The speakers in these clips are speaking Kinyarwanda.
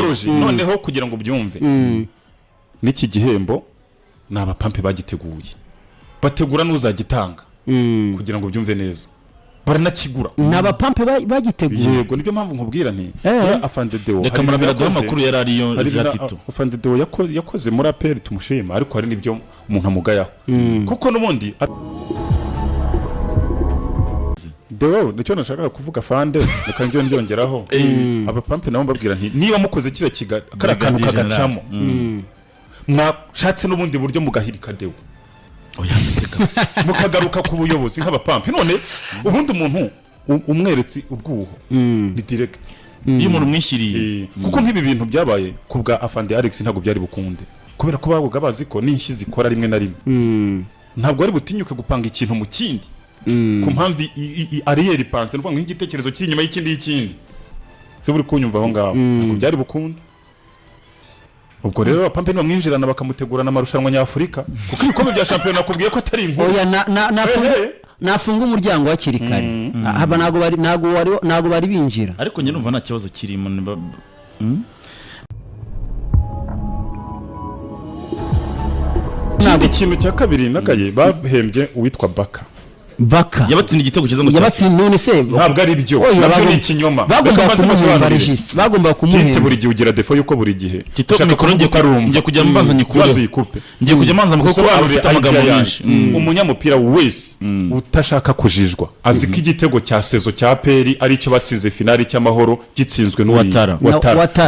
ngoroje noneho kugira ngo byumve n'iki gihembo n'abapampe bagiteguye bategura n'uzagitanga kugira ngo byumve neza baranakigura n'abapampe bagiteguye yego nibyo mpamvu nkubwira nti afande Deo reka murabira duha amakuru yari ariyo Jatito afande Deo yakoze muri APR tumushima ariko hari nibyo umuntu amugayaho kuko n'ubundi Deo nicyo nashaka kuvuga fande reka njye ndongeraho abapampe nabo mbabwira nti niba mukoze kira karakantu kagacamo mwashatse n'ubundi buryo mugahirika Deo mukagaruka ku buyobozi nk'abapampe none ubundi umuntu umweretsi urwuho ni direct iyo umuntu mwishyiriye kuko nk'ibi bintu byabaye ku bwa afande Alex ntago byari bukunde kubera ko bavuga bazi ko n'inshyi zikora rimwe na rimwe ntabwo ari butinyuke gupanga ikintu mu kindi ku mpamvu ariyeri panse n'uvuga nk'igitekerezo kiri inyuma y'ikindi se buri kunyumva aho ngaho byari bukunde ubwo rero abapampe bamwinjirana bakamutegurana amarushanwa nyafurika kuko ibikombe bya shampiyona nakubwiye ko atari inkuru oya nafunga umuryango hakiri kare haba nago bari binjira ariko njye numva nta kibazo kirimo ikindi kintu cya kabiri nagaye bahembye uwitwa Baka yabatsinda igitego kiza mu cyasi none se ntabwo ari byo nabyo ni ikinyoma bagomba kumuhemba buri gihe ugira defo yuko buri gihe TikTok mikoro ngiye kujya mbanza nyikure ngiye kujya mbanza kuko afite amagambo menshi umunyamupira wese utashaka kujijwa azi ko igitego cya sezo cya APR ari cyo batsinze finali cy'amahoro gitsinzwe n'Uwatara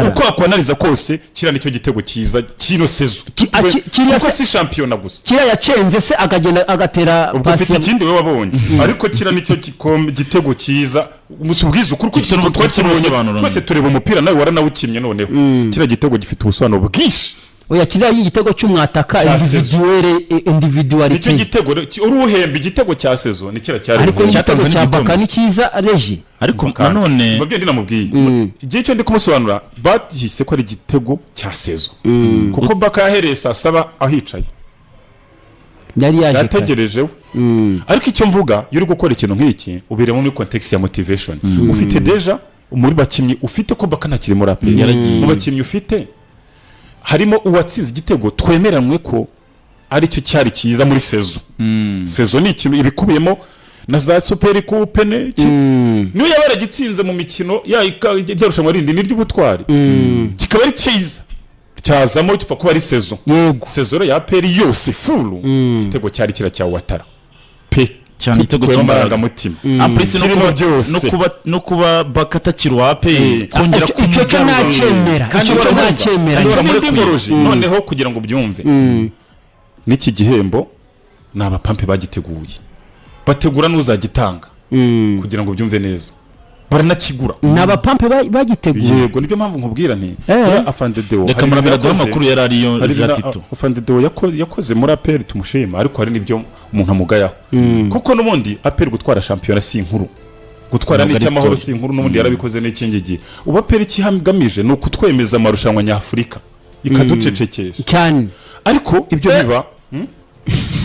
uko akwanariza kose kira nicyo gitego kiza kino sezo kuko si champion gusa kira yacenze se akagenda agatera pasi ikindi we wabonye ariko kira nicyo gitego kiza mutubwiza ukuri kuko twakibonye twese tureba umupira nawe waranawukimye noneho kira gitego gifite ubusobanuro bwinshi oya kira y'igitego cy'umwataka individuality nicyo gitego uruhembe igitego cya sezo ni kira cyari ariko igitego cya Baka ni kiza Regie ariko nanone babyo ndi namubwiye igihe cyo ndi kumusobanura batihise ko ari igitego cya sezo kuko Baka yahereye saa 7 ahicaye yari yategerejeho ariko icyo mvuga yuri gukora ikintu nk'iki ubiremo muri context ya motivation ufite deja muri bakinyi ufite ko Baka ntakiri muri APR mu bakinyi ufite harimo uwatsinze igitego twemeranwe ko ari cyo cyari kiza muri sezo sezo ni ikintu ibikubiyemo na za super coupe niyo yabara gitsinze mu mikino yarushanwa rindi ni ry'ubutwari kikaba ari cyiza cyazamo tufa kuba ari sezo sezo ya APR yose full igitego cyari kira cya Watara pe cyane igitego cy'imbaraga mutima ampresi no kuba Baka takirwa APR kongera kumujyana kandi nacyemera noneho kugira ngo byumve n'iki gihembo n'abapampe bagiteguye bategura n'uzagitanga kugira ngo byumve neza baranakigura n'abapampe bagiteguye yego nibyo mpamvu nkubwira nti afande Deo reka murabira duha amakuru yari ariyo Jatito afande Deo yakoze muri APR tumushima ariko hari nibyo umuntu amugayaho kuko n'ubundi APR gutwara shampiyona si inkuru gutwara n'icyamahoro si inkuru n'ubundi yarabikoze n'ikingigi uba APR kihamgamije no kutwemeza amarushanwa nyafurika ikaducecekesha cyane ariko ibyo biba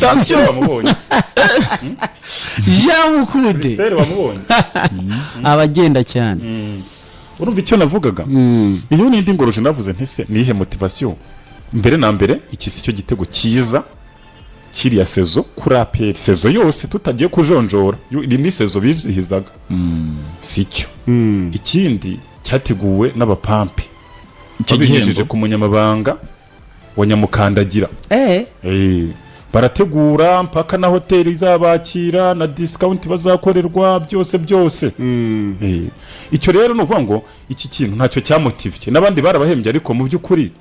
Tasyo wamubonye Jamukude Sere wamubonye abagenda cyane urumva icyo navugaga iyo n'indi ngoroje navuze ntese nihe motivation mbere na mbere iki si cyo gitego kiza kiri ya sezo kuri APR sezo yose tutagiye kujonjora ni sezo bizihizaga sicyo ikindi cyateguwe n'abapampe icyo bihejeje ku munyamabanga wa Nyamukandagira barategura mpaka na hoteli izabakira na discount bazakorerwa byose icyo rero no kuvuga ngo iki kintu ntacyo cyamotivye nabandi barabahembye ariko mu byukuri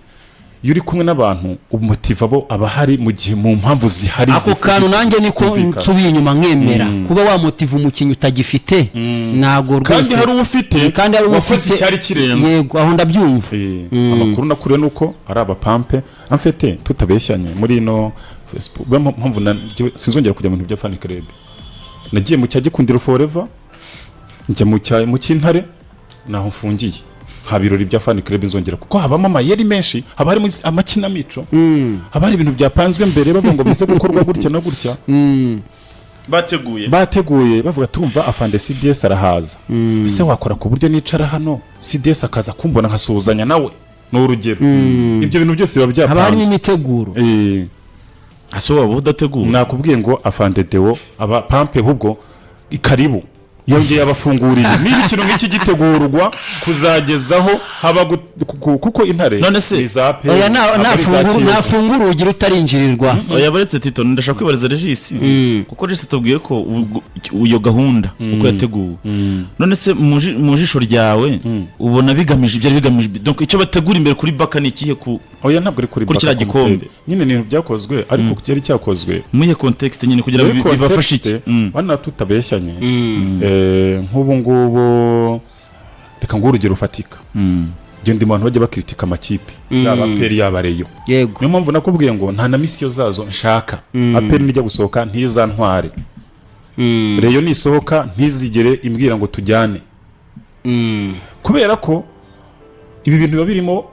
yuri kumwe n'abantu umutiva bo abahari mu gihe mu mpamvu zihari ako kantu nanjye niko nsubiye inyuma nkemera kuba wa motive umukinyi utagifite nago rwose kandi hari ufite kandi hari ufite cyari kirenze yego aho ndabyumva amakuru nakuriye nuko ari abapampe amfete tutabeshyanye muri no Facebook mpamvu sizongera kujya mu bintu bya Fan Club nagiye mu cyagikundiro forever njya mu cyintare naho mfungiye ha birori bya Fan Club nzongera kuko habamo amayeri menshi haba harimo amakinamico haba hari ibintu byapanzwe mbere bavuga ngo bize gukorwa gutya no gutya bateguye bavuga tumva afande CDS arahaza ese wakora ku buryo nicara hano CDS akaza kumbona nkasuzanya nawe ni urugero ibyo bintu byose biba haba harimo byapanze imiteguro ase waba udategura nakubwiye ngo afande Deo aba pampe ahubwo ikaribu yongeye abafunguriye niba ikintu nk'iki gitegurwa kuzagezaho haba kuko intare none se oya nafungura urugi rutarinjirirwa oya baretse Tito ndashaka kwibariza Regis kuko Regis tubwiye ko iyo gahunda uko yateguwe none se mu jisho ryawe ubona bigamije byari bigamije donc icyo bategura imbere kuri baka ni ikihe ku oya ntabwo ari kuri baka gikombe nyine ibintu byakozwe ariko cyari cyakozwe muye context nyine kugira ngo bibafashe iki bana tutabeshyanye nk'ubu ngubu reka ngo urugero ufatika genda abantu bajya bakritika amakipe yaba aperi yaba reyo yego niyo mpamvu nakubwiye ngo nta na misiyo zazo nshaka aperi nijya gusohoka ntizantware reyo nisohoka ntizigere imbwira ngo tujyane kubera ko ibi bintu biba birimo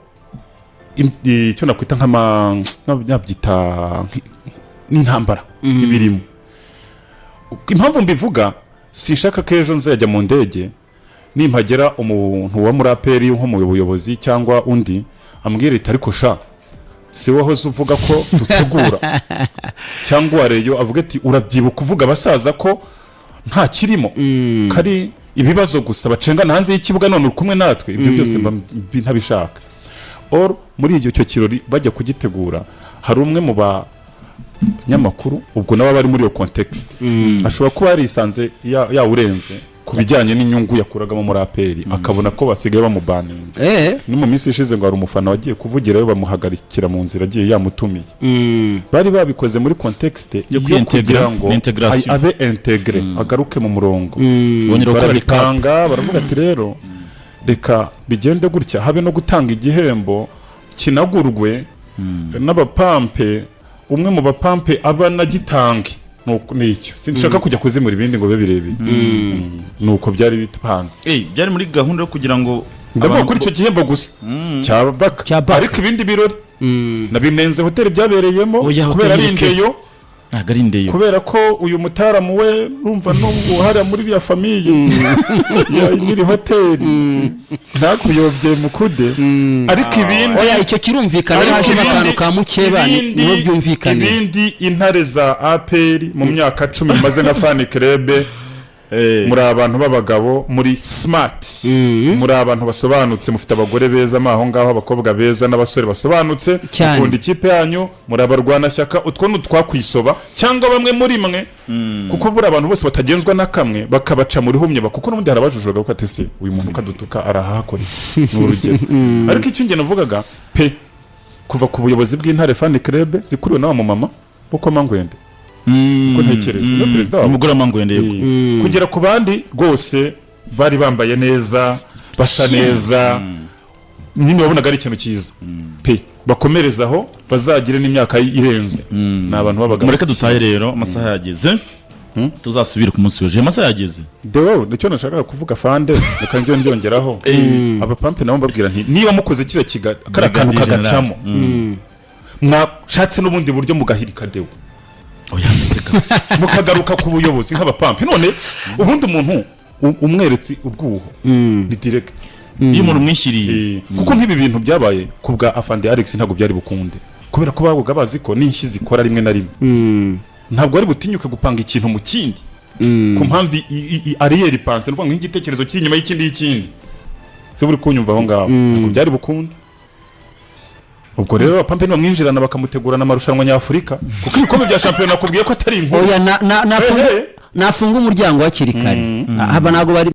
icyo nakwita nk'abyita n'intambara ibirimo impamvu mbivuga sinshaka ko ejo nzajya mu ndege nimpagera umuntu wa muri aperi nko mu buyobozi cyangwa undi ambwira iti ariko sha si wahoze uvuga ko dutegura cyangwa uwareyo avuga ati urabyibuka uvuga abasaza ko nta kirimo kari ibibazo gusa bacengana hanze y'ikibuga none uri kumwe natwe ibyo byose ntabishaka or muri icyo kirori bajya kugitegura hari umwe mu banyamakuru ubwo nabo bari muri iyo context ashobora kuba yarisanze yawurenze ku bijyanye n'inyungu yakuragamo muri aperi akabona ko basigaye bamubaninga no mu minsi ishize ngo hari umufana wagiye kuvugirayo bamuhagarikira mu nzira agiye yamutumiye bari babikoze muri context yo kugira ngo abe integre agaruke mu murongo barabikanga baravuga ati rero reka bigende gutya habe no gutanga igihembo kinagurwe n'abapampe umwe mu bapampe aba nagitange nicyo sinshaka kujya kuzimura ibindi ngo bibe birebire nuko byari bipanze byari muri gahunda yo kugira ngo ndavuga kuri icyo gihembo gusa cyabaka ariko ibindi birori nabinenze hoteli byabereyemo kubera ari indeyo kubera ko uyu mutaramu we urumva n'ubuhara muri ya famiye ya nyiri hoteli ntakuyobye mukude ariko ibindi oya icyo kirumvikana haje n'akantu ka mukeba niho byumvikana ibindi intare za aperi mu myaka 10 maze nka fan club muri abantu b'abagabo muri smart muri abantu basobanutse mufite abagore beza maho ngaho abakobwa beza n'abasore basobanutse ukunda ikipe yanyu muri abarwana shyaka utwo n'utwakwisoba cyangwa bamwe muri mwe kuko buri abantu bose batagenzwa na kamwe bakabaca muri humye kuko n'ubundi harabajujuga ko ati se uyu muntu kadutuka arahakora iki n'urugero ariko icyo nge navugaga pe kuva ku buyobozi bw'intare fan club zikuriwe na mu mama uko mangwende ko ntekereza no perezida wa umugore amangwende kugera ku bandi rwose bari bambaye neza basa neza nyine wabonaga ari ikintu cyiza pe bakomerezaho bazagire n'imyaka irenze n'abantu babaga mureke dutaye rero amasaha yageze tuzasubira ku munsi w'ejo amasaha yageze dewo nicyo nashakaga kuvuga fande reka njye ndongeraho abapampe nabo mbabwira nti niba mukoze kira karakantu kagacamo mwashatse n'ubundi buryo mugahirika dewo mukagaruka ku buyobozi nk'abapampi none ubundi umuntu umweretse urwuho ni direct iyo umuntu umwishyiriye kuko nk'ibi bintu byabaye ku bwa afande Alex ntabwo byari bukunde kubera ko bavuga bazi ko n'inshyi zikora rimwe na rimwe ntabwo ari butinyuke gupanga ikintu mu kindi ku mpamvu ariyeri panse nuvuga nk'igitekerezo kiri inyuma y'ikindi se buri kunyumva aho ngaho byari bukunde ubwo rero abapampe bamwinjirana bakamutegurana amarushanwa nyafurika kuko ibikombe bya shampiyona nakubwiye ko atari inkuru oya nafunga umuryango hakiri kare haba ntago bari